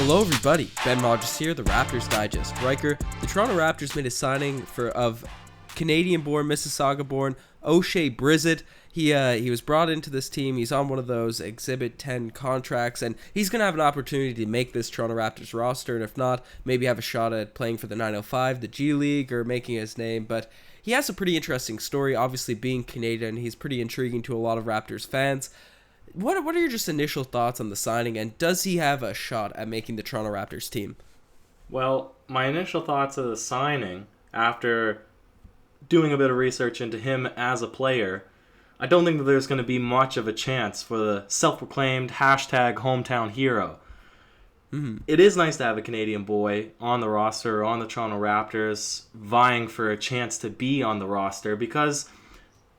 Hello everybody, Ben Rogers here, the Raptors Digest. Riker, the Toronto Raptors made a signing of Canadian-born, Mississauga-born Oshae Brissett. He was brought into this team. He's on one of those Exhibit 10 contracts, and he's going to have an opportunity to make this Toronto Raptors roster, and if not, maybe have a shot at playing for the 905, the G League, or making his name. But he has a pretty interesting story. Obviously, being Canadian, he's pretty intriguing to a lot of Raptors fans. What are your just initial thoughts on the signing, and does he have a shot at making the Toronto Raptors team? Well, my initial thoughts of the signing, after doing a bit of research into him as a player, I don't think that there's going to be much of a chance for the self-proclaimed #hometown hero. Mm-hmm. It is nice to have a Canadian boy on the roster, on the Toronto Raptors, vying for a chance to be on the roster because,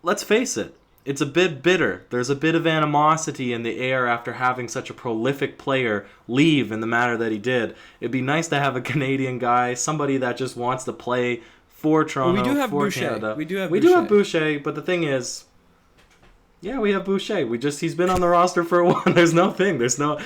let's face it, it's a bit bitter. There's a bit of animosity in the air after having such a prolific player leave in the manner that he did. It'd be nice to have a Canadian guy, somebody that just wants to play for Toronto, we do have for Boucher. Canada. We do have Boucher, but the thing is, yeah, we have Boucher. He's been on the roster for a while. There's nothing extra.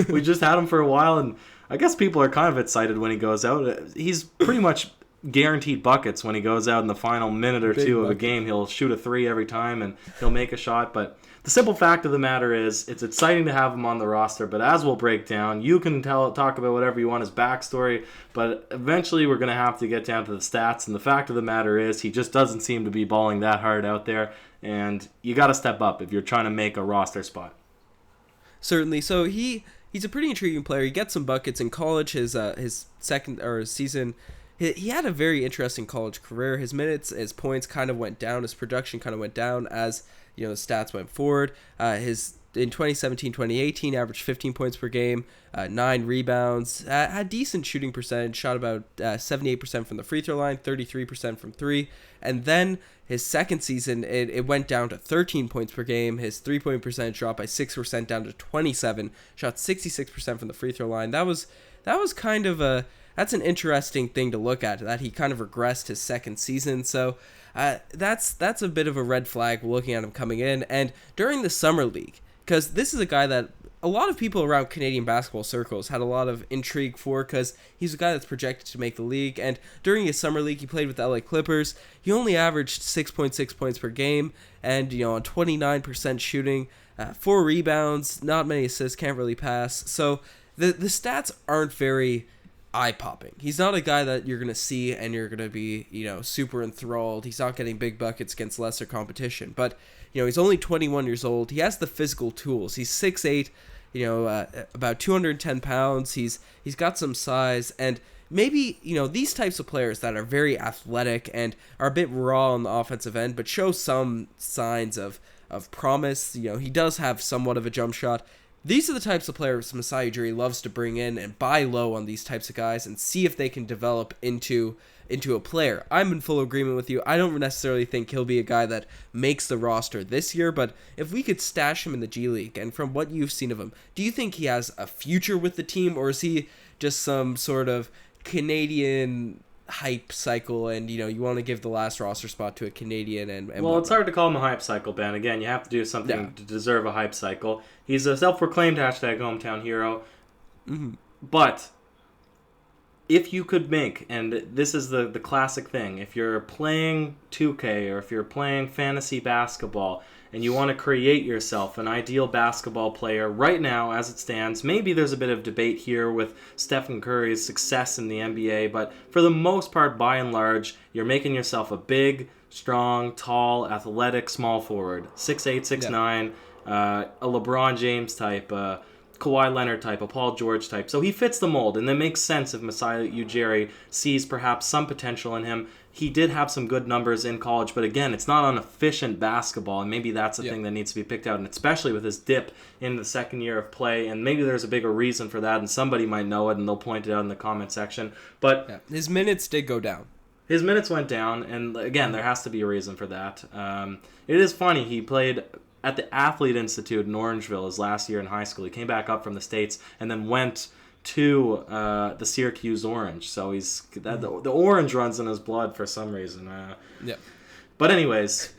We just had him for a while, and I guess people are kind of excited when he goes out. He's pretty much guaranteed buckets when he goes out in the final minute or two of a game. He'll shoot a three every time, and he'll make a shot. But the simple fact of the matter is, it's exciting to have him on the roster. But as we'll break down, you can talk about whatever you want, his backstory. But eventually, we're going to have to get down to the stats. And the fact of the matter is, he just doesn't seem to be balling that hard out there. And you got to step up if you're trying to make a roster spot. Certainly. So he's a pretty intriguing player. He gets some buckets in college. His second or his season. He had a very interesting college career. His minutes, his points kind of went down. His production kind of went down as the stats went forward. In 2017-2018, averaged 15 points per game, 9 rebounds, had decent shooting percentage, shot about 78% from the free throw line, 33% from three. And then his second season, it went down to 13 points per game. His 3-point percentage dropped by 6% down to 27. Shot 66% from the free throw line. That was kind of that's an interesting thing to look at, that he kind of regressed his second season. So that's a bit of a red flag looking at him coming in. And during the summer league, because this is a guy that a lot of people around Canadian basketball circles had a lot of intrigue for, because he's a guy that's projected to make the league. And during his summer league, he played with the LA Clippers. He only averaged 6.6 points per game, and on 29% shooting, 4 rebounds, not many assists, can't really pass. So the stats aren't very eye-popping. He's not a guy that you're going to see and you're going to be, super enthralled. He's not getting big buckets against lesser competition. But, he's only 21 years old. He has the physical tools. He's 6'8", about 210 pounds. He's got some size. And maybe, these types of players that are very athletic and are a bit raw on the offensive end, but show some signs of promise. He does have somewhat of a jump shot. These are the types of players Masai Ujiri loves to bring in and buy low on these types of guys and see if they can develop into a player. I'm in full agreement with you. I don't necessarily think he'll be a guy that makes the roster this year, but if we could stash him in the G League, and from what you've seen of him, do you think he has a future with the team, or is he just some sort of Canadian hype cycle, and you want to give the last roster spot to a Canadian and well, it's hard to call him a hype cycle, Ben. Again, you have to do something to deserve a hype cycle. He's a self-proclaimed #hometown hero. Mm-hmm. But if you could make, and this is the classic thing, if you're playing 2K or if you're playing fantasy basketball and you want to create yourself an ideal basketball player right now as it stands, maybe there's a bit of debate here with Stephen Curry's success in the NBA, but for the most part, by and large, you're making yourself a big, strong, tall, athletic small forward, 6'8", 6'9", a LeBron James type, Kawhi Leonard type, a Paul George type. So he fits the mold, and that makes sense if Masai Ujiri sees perhaps some potential in him. He did have some good numbers in college, but again, it's not on efficient basketball, and maybe that's the thing that needs to be picked out, and especially with his dip in the second year of play, and maybe there's a bigger reason for that, and somebody might know it, and they'll point it out in the comment section. But his minutes did go down. His minutes went down, and again, there has to be a reason for that. It is funny, he played at the Athlete Institute in Orangeville his last year in high school. He came back up from the States and then went to the Syracuse Orange. So the orange runs in his blood for some reason. But anyways,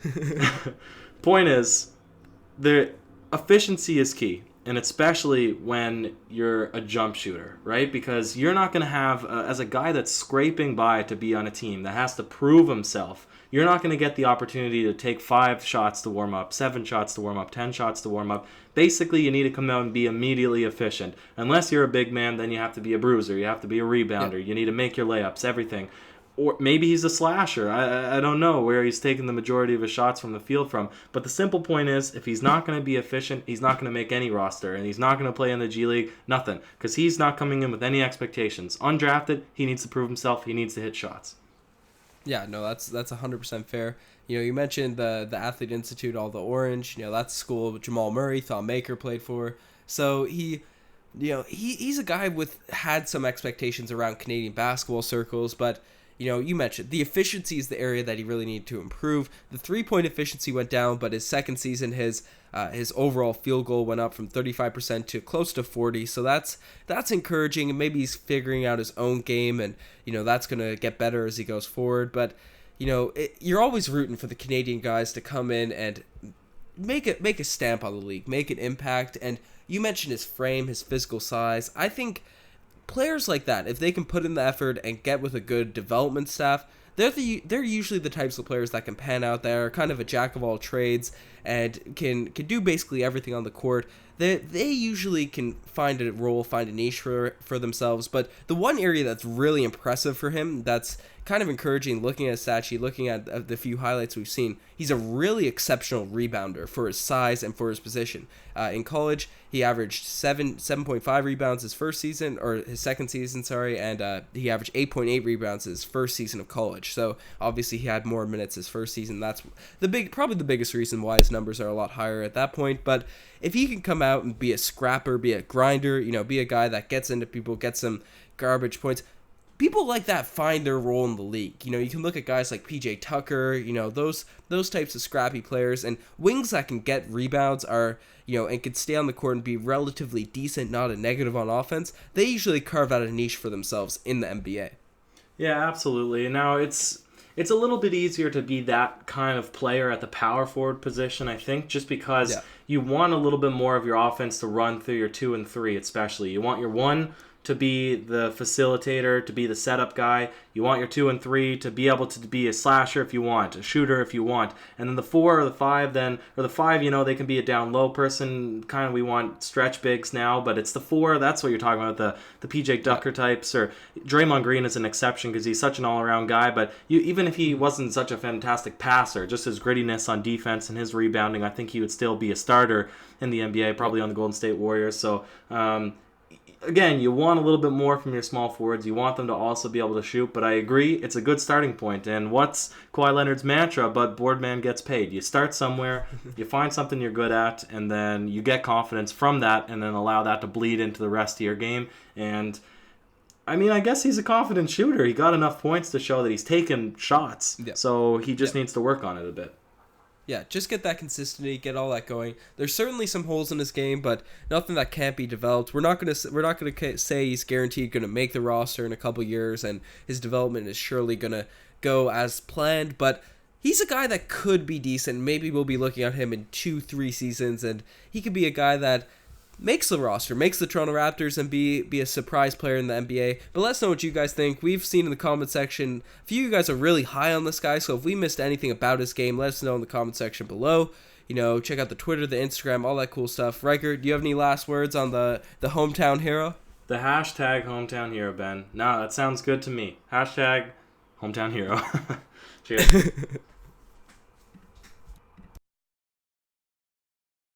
point is, the efficiency is key. And especially when you're a jump shooter, right? Because you're not going to have, as a guy that's scraping by to be on a team that has to prove himself, you're not going to get the opportunity to take 5 shots to warm up, 7 shots to warm up, 10 shots to warm up. Basically, you need to come out and be immediately efficient. Unless you're a big man, then you have to be a bruiser. You have to be a rebounder. Yeah. You need to make your layups, everything. Or maybe he's a slasher. I don't know where he's taking the majority of his shots from the field from. But the simple point is, if he's not going to be efficient, he's not going to make any roster. And he's not going to play in the G League, nothing. Because he's not coming in with any expectations. Undrafted, he needs to prove himself. He needs to hit shots. Yeah, no, that's 100% fair. You know, you mentioned the Athlete Institute, all the orange. You know, that's the school Jamal Murray, Thon Maker played for. So he's a guy had some expectations around Canadian basketball circles, but you know, you mentioned the efficiency is the area that he really needed to improve. The 3-point efficiency went down, but his second season, his overall field goal went up from 35% to close to 40%. So that's encouraging, and maybe he's figuring out his own game, and you know that's gonna get better as he goes forward. But you know, you're always rooting for the Canadian guys to come in and make a stamp on the league, make an impact. And you mentioned his frame, his physical size. I think players like that, if they can put in the effort and get with a good development staff, they're usually the types of players that can pan out. They're kind of a jack of all trades and can do basically everything on the court. They usually can find a role, find a niche for themselves. But the one area that's really impressive for him, that's kind of encouraging, looking at Sachi, looking at the few highlights we've seen, he's a really exceptional rebounder for his size and for his position. In college, he averaged 7.5 rebounds his second season, and he averaged 8.8 rebounds his first season of college. So obviously he had more minutes his first season. That's probably the biggest reason why his numbers are a lot higher at that point. But if he can come out and be a scrapper, be a grinder, you know, be a guy that gets into people, gets some garbage points, people like that find their role in the league. You know, you can look at guys like PJ Tucker, you know, those types of scrappy players, and wings that can get rebounds are, you know, and can stay on the court and be relatively decent, not a negative on offense. They usually carve out a niche for themselves in the NBA. Yeah, absolutely. Now it's a little bit easier to be that kind of player at the power forward position, I think, just because you want a little bit more of your offense to run through your 2 and 3, especially. You want your 1 to be the facilitator, to be the setup guy. You want your 2 and 3 to be able to be a slasher if you want, a shooter if you want. And then the 4 or the 5 the 5, you know, they can be a down low person. Kind of we want stretch bigs now, but it's the 4. That's what you're talking about, the PJ Tucker types. Or Draymond Green is an exception because he's such an all-around guy, but even if he wasn't such a fantastic passer, just his grittiness on defense and his rebounding, I think he would still be a starter in the NBA, probably on the Golden State Warriors. So, again, you want a little bit more from your small forwards. You want them to also be able to shoot, but I agree, it's a good starting point. And what's Kawhi Leonard's mantra? But Boardman gets paid. You start somewhere, you find something you're good at, and then you get confidence from that, and then allow that to bleed into the rest of your game. And I mean, I guess he's a confident shooter. He got enough points to show that he's taken shots, so he just needs to work on it a bit. Yeah, just get that consistency, get all that going. There's certainly some holes in his game, but nothing that can't be developed. We're not gonna say he's guaranteed going to make the roster in a couple years, and his development is surely going to go as planned. But he's a guy that could be decent. Maybe we'll be looking at him in 2-3 seasons, and he could be a guy that makes the roster, makes the Toronto Raptors, and be a surprise player in the NBA. But let us know what you guys think. We've seen in the comment section, a few of you guys are really high on this guy, so if we missed anything about his game, let us know in the comment section below. You know, check out the Twitter, the Instagram, all that cool stuff. Ryker, do you have any last words on the hometown hero? The hashtag hometown hero, Ben. No, that sounds good to me. Hashtag hometown hero. Cheers.